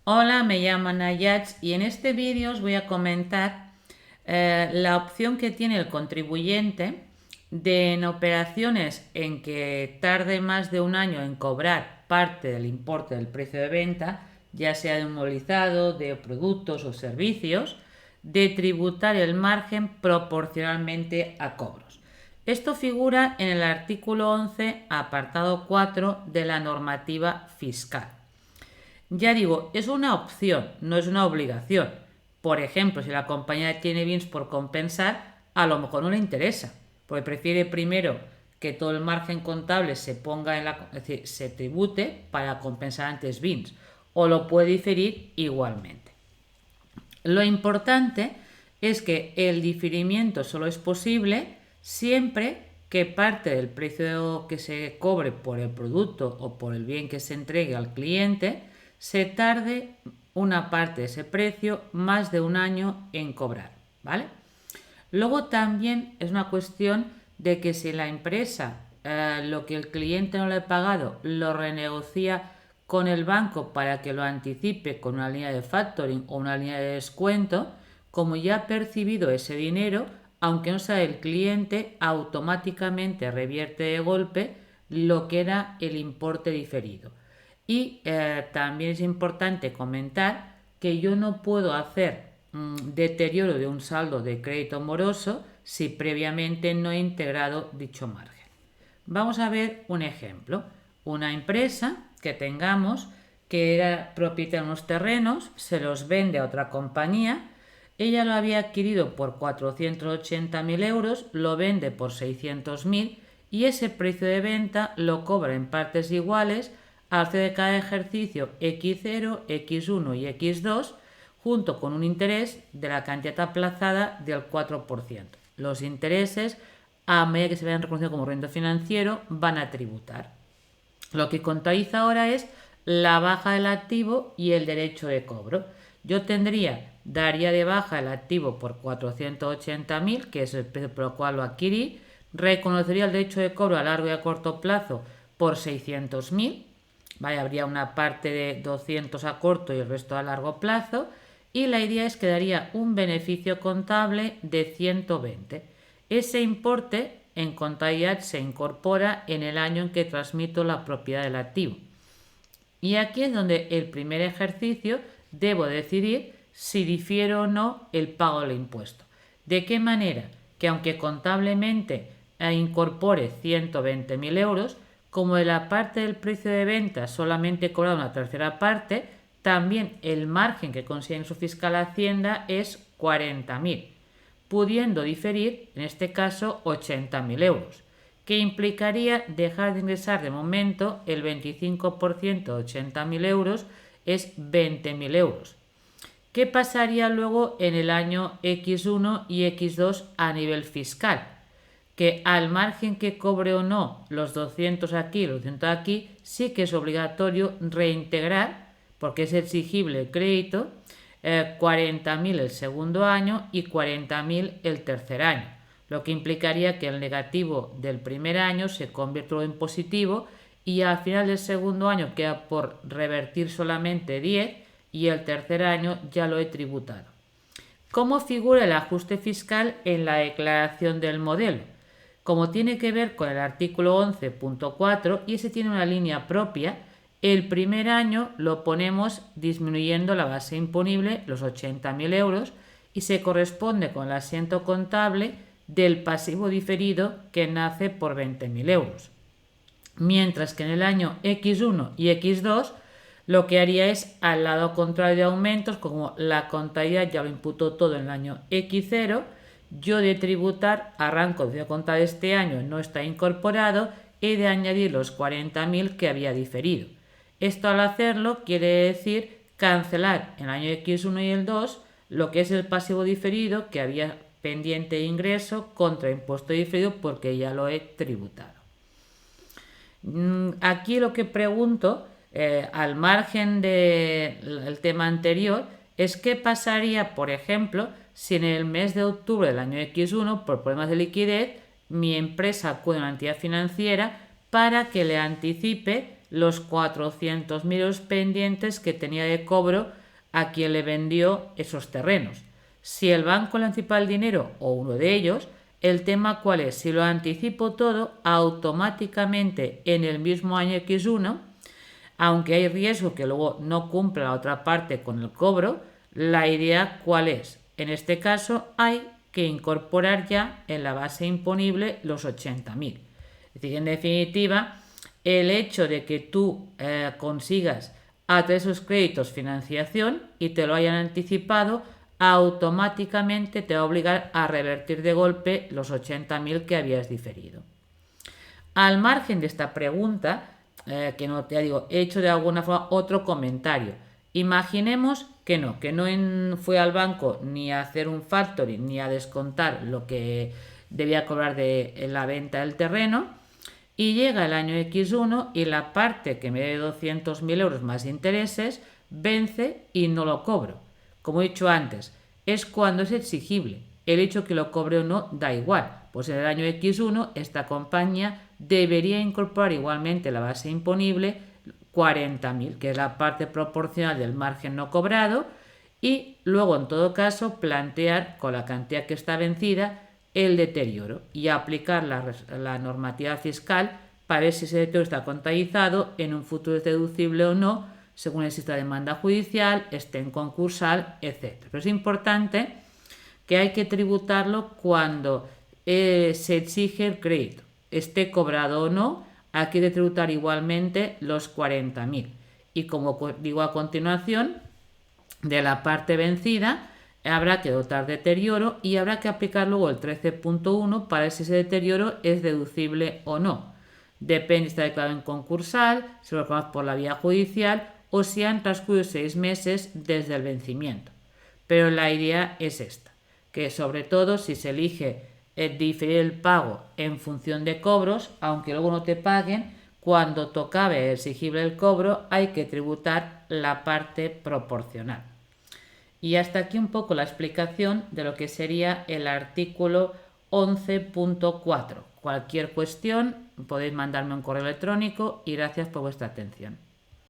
Hola, me llamo Nayats y en este vídeo os voy a comentar la opción que tiene el contribuyente de en operaciones en que tarde más de un año en cobrar parte del importe del precio de venta, ya sea de un movilizado, de productos o servicios, de tributar el margen proporcionalmente a cobros. Esto figura en el artículo 11, apartado 4 de la normativa fiscal. Ya digo, es una opción, no es una obligación. Por ejemplo, si la compañía tiene bienes por compensar, a lo mejor no le interesa, porque prefiere primero que todo el margen contable se ponga es decir, se tribute para compensar antes bienes, o lo puede diferir igualmente. Lo importante es que el diferimiento solo es posible siempre que parte del precio que se cobre por el producto o por el bien que se entregue al cliente se tarde una parte de ese precio más de un año en cobrar, ¿vale? Luego también es una cuestión de que si la empresa lo que el cliente no le ha pagado lo renegocia con el banco para que lo anticipe con una línea de factoring o una línea de descuento, como ya ha percibido ese dinero, aunque no sea el cliente, automáticamente revierte de golpe lo que era el importe diferido. Y también es importante comentar que yo no puedo hacer deterioro de un saldo de crédito moroso si previamente no he integrado dicho margen. Vamos a ver un ejemplo. Una empresa que tengamos que era propietaria de unos terrenos, se los vende a otra compañía, ella lo había adquirido por 480.000 euros, lo vende por 600.000 y ese precio de venta lo cobra en partes iguales hace de cada ejercicio X0, X1 y X2 junto con un interés de la cantidad aplazada del 4%. Los intereses, a medida que se vean reconocidos como rendimiento financiero, van a tributar. Lo que contabiliza ahora es la baja del activo y el derecho de cobro. Yo daría de baja el activo por 480.000, que es el precio por el cual lo adquirí, reconocería el derecho de cobro a largo y a corto plazo por 600.000, ¿vale? Habría una parte de 200 a corto y el resto a largo plazo, y la idea es que daría un beneficio contable de 120. Ese importe en contabilidad se incorpora en el año en que transmito la propiedad del activo. Y aquí es donde el primer ejercicio debo decidir si difiero o no el pago del impuesto. ¿De qué manera? Que aunque contablemente incorpore 120.000 euros, como de la parte del precio de venta solamente he cobrado una tercera parte, también el margen que consigue en su fiscal Hacienda es 40.000, pudiendo diferir, en este caso, 80.000 euros, que implicaría dejar de ingresar de momento el 25% de 80.000 euros, es 20.000 euros. ¿Qué pasaría luego en el año X1 y X2 a nivel fiscal? Que al margen que cobre o no los 200 aquí, los 200 aquí, sí que es obligatorio reintegrar, porque es exigible el crédito, 40.000 el segundo año y 40.000 el tercer año, lo que implicaría que el negativo del primer año se convierta en positivo y al final del segundo año queda por revertir solamente 10 y el tercer año ya lo he tributado. ¿Cómo figura el ajuste fiscal en la declaración del modelo? Como tiene que ver con el artículo 11.4 y ese tiene una línea propia, el primer año lo ponemos disminuyendo la base imponible, los 80.000 euros, y se corresponde con el asiento contable del pasivo diferido que nace por 20.000 euros. Mientras que en el año X1 y X2 lo que haría es al lado contrario de aumentos, como la contabilidad ya lo imputó todo en el año X0, yo de tributar arranco de contar este año no está incorporado y de añadir los 40.000 que había diferido. Esto al hacerlo quiere decir cancelar en el año X1 y el 2 lo que es el pasivo diferido que había pendiente de ingreso contra impuesto diferido porque ya lo he tributado. Aquí lo que pregunto, al margen del tema anterior, es qué pasaría, por ejemplo, si en el mes de octubre del año X1, por problemas de liquidez, mi empresa acude a una entidad financiera para que le anticipe los 400.000 euros pendientes que tenía de cobro a quien le vendió esos terrenos. Si el banco le anticipa el dinero o uno de ellos, el tema cuál es, si lo anticipo todo, automáticamente en el mismo año X1, aunque hay riesgo que luego no cumpla la otra parte con el cobro, la idea cuál es. En este caso hay que incorporar ya en la base imponible los 80.000. Es decir, en definitiva, el hecho de que tú consigas a través de esos créditos financiación y te lo hayan anticipado, automáticamente te va a obligar a revertir de golpe los 80.000 que habías diferido. Al margen de esta pregunta, que no te digo, he hecho de alguna forma otro comentario. Imaginemos que no fue al banco ni a hacer un factoring ni a descontar lo que debía cobrar de la venta del terreno, y llega el año X1 y la parte que me dé 200.000 euros más intereses vence y no lo cobro. Como he dicho antes, es cuando es exigible. El hecho que lo cobre o no da igual. Pues en el año X1 esta compañía debería incorporar igualmente la base imponible 40.000, que es la parte proporcional del margen no cobrado, y luego en todo caso plantear con la cantidad que está vencida el deterioro y aplicar la normativa fiscal para ver si ese deterioro está contabilizado, en un futuro es deducible o no, según exista demanda judicial, esté en concursal, etc. Pero es importante que hay que tributarlo cuando se exige el crédito, esté cobrado o no, aquí de tributar igualmente los 40.000. Y como digo a continuación, de la parte vencida habrá que dotar deterioro y habrá que aplicar luego el 13.1 para ver si ese deterioro es deducible o no. Depende si está declarado en concursal, si lo reclamas por la vía judicial o si han transcurrido 6 meses desde el vencimiento. Pero la idea es esta, que sobre todo si se elige diferir el pago en función de cobros, aunque luego no te paguen, cuando tocaba exigible el cobro hay que tributar la parte proporcional. Y hasta aquí un poco la explicación de lo que sería el artículo 11.4. Cualquier cuestión podéis mandarme un correo electrónico y gracias por vuestra atención.